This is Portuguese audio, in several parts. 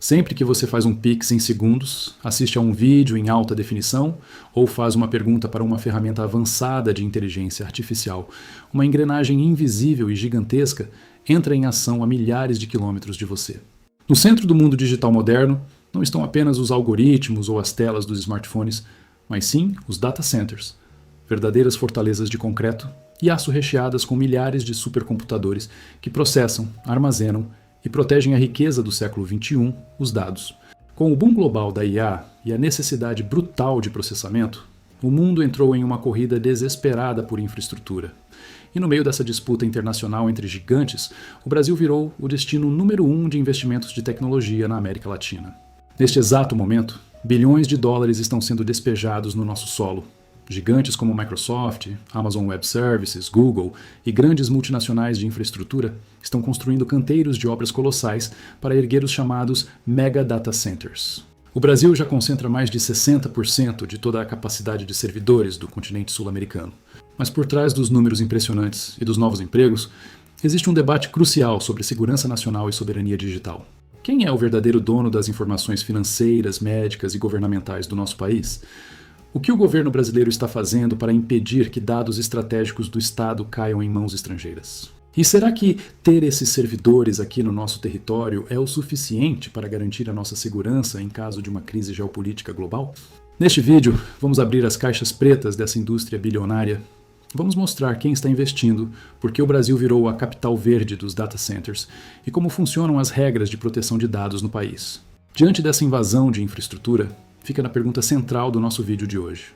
Sempre que você faz um Pix em segundos, assiste a um vídeo em alta definição ou faz uma pergunta para uma ferramenta avançada de inteligência artificial, uma engrenagem invisível e gigantesca entra em ação a milhares de quilômetros de você. No centro do mundo digital moderno, não estão apenas os algoritmos ou as telas dos smartphones, mas sim os data centers, verdadeiras fortalezas de concreto e aço recheadas com milhares de supercomputadores que processam, armazenam e protegem a riqueza do século XXI, os dados. Com o boom global da IA e a necessidade brutal de processamento, o mundo entrou em uma corrida desesperada por infraestrutura. E no meio dessa disputa internacional entre gigantes, o Brasil virou o destino número 1 de investimentos de tecnologia na América Latina. Neste exato momento, bilhões de dólares estão sendo despejados no nosso solo. Gigantes como Microsoft, Amazon Web Services, Google e grandes multinacionais de infraestrutura estão construindo canteiros de obras colossais para erguer os chamados Mega Data Centers. O Brasil já concentra mais de 60% de toda a capacidade de servidores do continente sul-americano. Mas por trás dos números impressionantes e dos novos empregos, existe um debate crucial sobre segurança nacional e soberania digital. Quem é o verdadeiro dono das informações financeiras, médicas e governamentais do nosso país? O que o governo brasileiro está fazendo para impedir que dados estratégicos do Estado caiam em mãos estrangeiras? E será que ter esses servidores aqui no nosso território é o suficiente para garantir a nossa segurança em caso de uma crise geopolítica global? Neste vídeo, vamos abrir as caixas pretas dessa indústria bilionária. Vamos mostrar quem está investindo, por que o Brasil virou a capital verde dos data centers e como funcionam as regras de proteção de dados no país. Diante dessa invasão de infraestrutura, fica na pergunta central do nosso vídeo de hoje.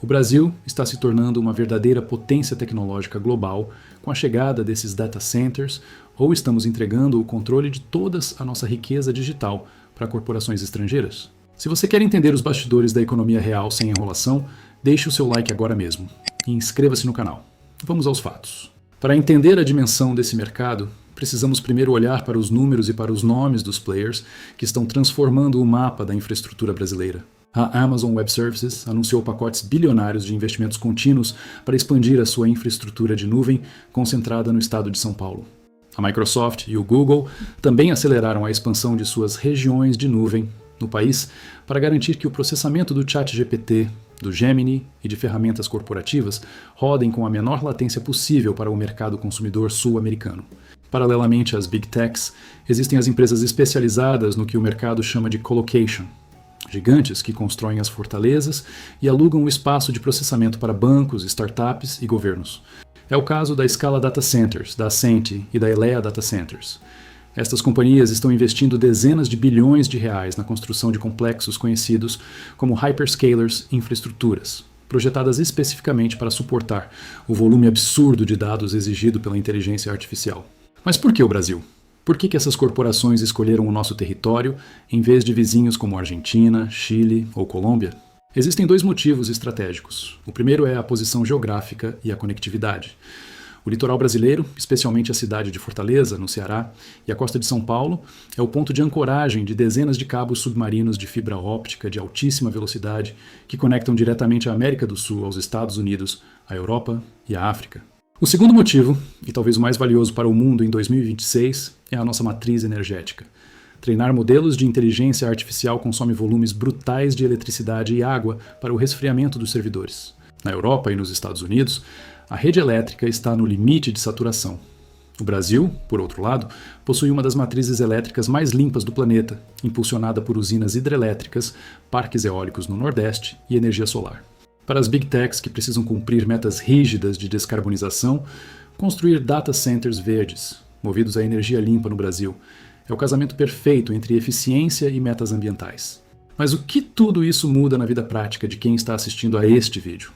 O Brasil está se tornando uma verdadeira potência tecnológica global com a chegada desses data centers ou estamos entregando o controle de toda a nossa riqueza digital para corporações estrangeiras? Se você quer entender os bastidores da economia real sem enrolação, deixe o seu like agora mesmo e inscreva-se no canal. Vamos aos fatos. Para entender a dimensão desse mercado, precisamos primeiro olhar para os números e para os nomes dos players que estão transformando o mapa da infraestrutura brasileira. A Amazon Web Services anunciou pacotes bilionários de investimentos contínuos para expandir a sua infraestrutura de nuvem concentrada no estado de São Paulo. A Microsoft e o Google também aceleraram a expansão de suas regiões de nuvem no país para garantir que o processamento do ChatGPT, do Gemini e de ferramentas corporativas rodem com a menor latência possível para o mercado consumidor sul-americano. Paralelamente às Big Techs, existem as empresas especializadas no que o mercado chama de colocation, gigantes que constroem as fortalezas e alugam o espaço de processamento para bancos, startups e governos. É o caso da Scala Data Centers, da Ascente e da Elea Data Centers. Estas companhias estão investindo dezenas de bilhões de reais na construção de complexos conhecidos como hyperscalers infraestruturas, projetadas especificamente para suportar o volume absurdo de dados exigido pela inteligência artificial. Mas por que o Brasil? Por que essas corporações escolheram o nosso território em vez de vizinhos como Argentina, Chile ou Colômbia? Existem dois motivos estratégicos. O primeiro é a posição geográfica e a conectividade. O litoral brasileiro, especialmente a cidade de Fortaleza, no Ceará, e a costa de São Paulo, é o ponto de ancoragem de dezenas de cabos submarinos de fibra óptica de altíssima velocidade que conectam diretamente a América do Sul aos Estados Unidos, a Europa e a África. O segundo motivo, e talvez o mais valioso para o mundo em 2026, é a nossa matriz energética. Treinar modelos de inteligência artificial consome volumes brutais de eletricidade e água para o resfriamento dos servidores. Na Europa e nos Estados Unidos, a rede elétrica está no limite de saturação. O Brasil, por outro lado, possui uma das matrizes elétricas mais limpas do planeta, impulsionada por usinas hidrelétricas, parques eólicos no Nordeste e energia solar. Para as Big Techs que precisam cumprir metas rígidas de descarbonização, construir data centers verdes, movidos a energia limpa no Brasil, é o casamento perfeito entre eficiência e metas ambientais. Mas o que tudo isso muda na vida prática de quem está assistindo a este vídeo?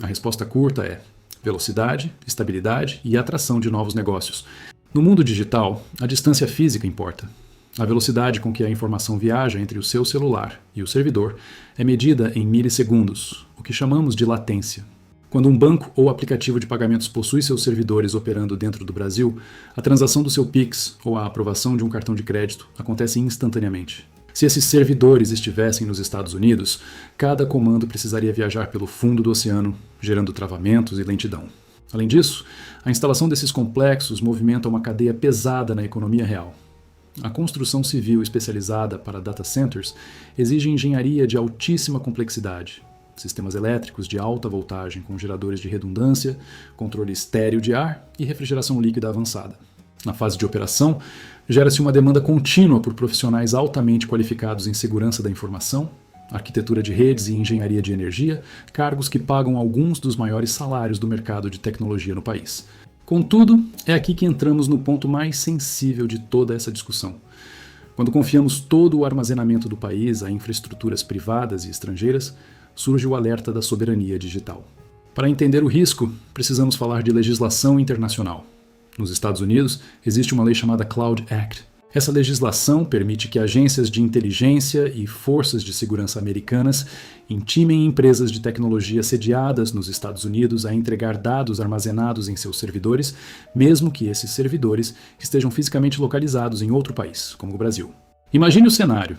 A resposta curta é velocidade, estabilidade e atração de novos negócios. No mundo digital, a distância física importa. A velocidade com que a informação viaja entre o seu celular e o servidor é medida em milissegundos, o que chamamos de latência. Quando um banco ou aplicativo de pagamentos possui seus servidores operando dentro do Brasil, a transação do seu Pix ou a aprovação de um cartão de crédito acontece instantaneamente. Se esses servidores estivessem nos Estados Unidos, cada comando precisaria viajar pelo fundo do oceano, gerando travamentos e lentidão. Além disso, a instalação desses complexos movimenta uma cadeia pesada na economia real. A construção civil especializada para data centers exige engenharia de altíssima complexidade, sistemas elétricos de alta voltagem com geradores de redundância, controle estéreo de ar e refrigeração líquida avançada. Na fase de operação, gera-se uma demanda contínua por profissionais altamente qualificados em segurança da informação, arquitetura de redes e engenharia de energia, cargos que pagam alguns dos maiores salários do mercado de tecnologia no país. Contudo, é aqui que entramos no ponto mais sensível de toda essa discussão. Quando confiamos todo o armazenamento do país a infraestruturas privadas e estrangeiras, surge o alerta da soberania digital. Para entender o risco, precisamos falar de legislação internacional. Nos Estados Unidos, existe uma lei chamada Cloud Act. Essa legislação permite que agências de inteligência e forças de segurança americanas intimem empresas de tecnologia sediadas nos Estados Unidos a entregar dados armazenados em seus servidores, mesmo que esses servidores estejam fisicamente localizados em outro país, como o Brasil. Imagine o cenário.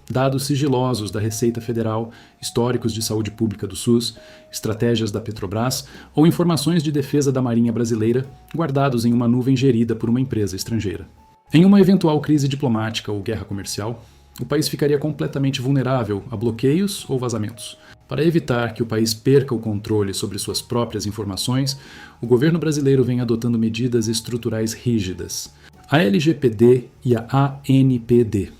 Dados sigilosos da Receita Federal, históricos de saúde pública do SUS, estratégias da Petrobras ou informações de defesa da Marinha Brasileira guardados em uma nuvem gerida por uma empresa estrangeira. Em uma eventual crise diplomática ou guerra comercial, o país ficaria completamente vulnerável a bloqueios ou vazamentos. Para evitar que o país perca o controle sobre suas próprias informações, o governo brasileiro vem adotando medidas estruturais rígidas. A LGPD e a ANPD,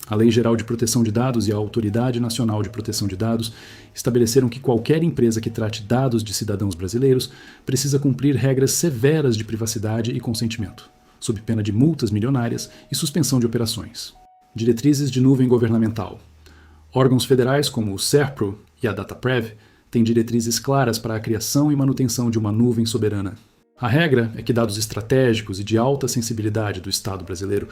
a Lei Geral de Proteção de Dados e a Autoridade Nacional de Proteção de Dados, estabeleceram que qualquer empresa que trate dados de cidadãos brasileiros precisa cumprir regras severas de privacidade e consentimento, sob pena de multas milionárias e suspensão de operações. Diretrizes de nuvem governamental. Órgãos federais como o SERPRO e a DataPrev têm diretrizes claras para a criação e manutenção de uma nuvem soberana. A regra é que dados estratégicos e de alta sensibilidade do Estado brasileiro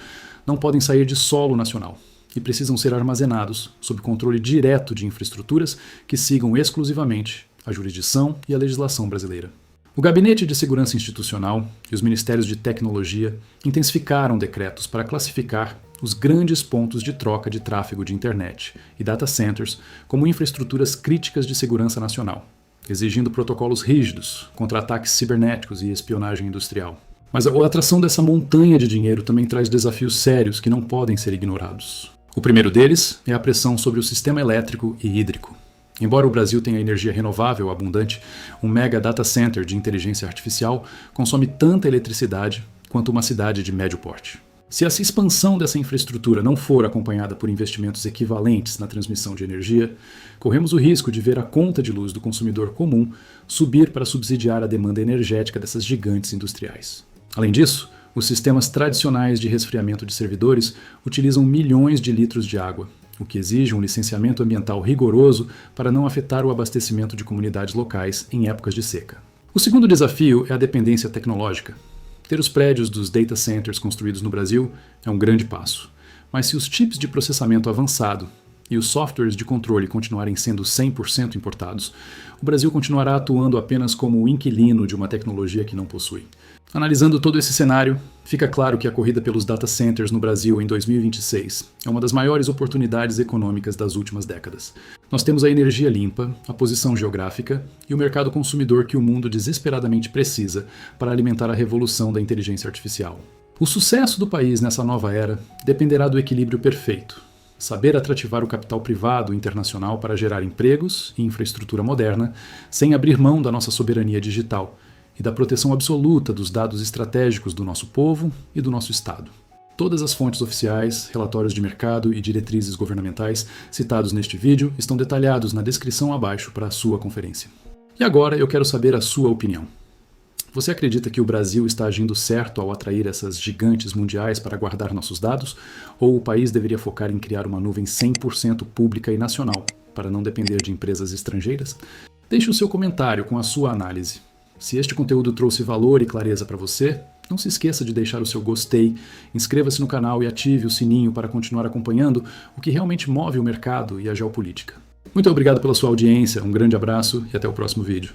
não podem sair de solo nacional e precisam ser armazenados sob controle direto de infraestruturas que sigam exclusivamente a jurisdição e a legislação brasileira. O Gabinete de Segurança Institucional e os Ministérios de Tecnologia intensificaram decretos para classificar os grandes pontos de troca de tráfego de internet e data centers como infraestruturas críticas de segurança nacional, exigindo protocolos rígidos contra ataques cibernéticos e espionagem industrial. Mas a atração dessa montanha de dinheiro também traz desafios sérios que não podem ser ignorados. O primeiro deles é a pressão sobre o sistema elétrico e hídrico. Embora o Brasil tenha energia renovável abundante, um mega data center de inteligência artificial consome tanta eletricidade quanto uma cidade de médio porte. Se essa expansão dessa infraestrutura não for acompanhada por investimentos equivalentes na transmissão de energia, corremos o risco de ver a conta de luz do consumidor comum subir para subsidiar a demanda energética dessas gigantes industriais. Além disso, os sistemas tradicionais de resfriamento de servidores utilizam milhões de litros de água, o que exige um licenciamento ambiental rigoroso para não afetar o abastecimento de comunidades locais em épocas de seca. O segundo desafio é a dependência tecnológica. Ter os prédios dos data centers construídos no Brasil é um grande passo, mas se os chips de processamento avançado e os softwares de controle continuarem sendo 100% importados, o Brasil continuará atuando apenas como o inquilino de uma tecnologia que não possui. Analisando todo esse cenário, fica claro que a corrida pelos data centers no Brasil em 2026 é uma das maiores oportunidades econômicas das últimas décadas. Nós temos a energia limpa, a posição geográfica e o mercado consumidor que o mundo desesperadamente precisa para alimentar a revolução da inteligência artificial. O sucesso do país nessa nova era dependerá do equilíbrio perfeito. Saber atrativar o capital privado internacional para gerar empregos e infraestrutura moderna, sem abrir mão da nossa soberania digital e da proteção absoluta dos dados estratégicos do nosso povo e do nosso Estado. Todas as fontes oficiais, relatórios de mercado e diretrizes governamentais citados neste vídeo estão detalhados na descrição abaixo para a sua conferência. E agora eu quero saber a sua opinião. Você acredita que o Brasil está agindo certo ao atrair essas gigantes mundiais para guardar nossos dados? Ou o país deveria focar em criar uma nuvem 100% pública e nacional, para não depender de empresas estrangeiras? Deixe o seu comentário com a sua análise. Se este conteúdo trouxe valor e clareza para você, não se esqueça de deixar o seu gostei, inscreva-se no canal e ative o sininho para continuar acompanhando o que realmente move o mercado e a geopolítica. Muito obrigado pela sua audiência, um grande abraço e até o próximo vídeo.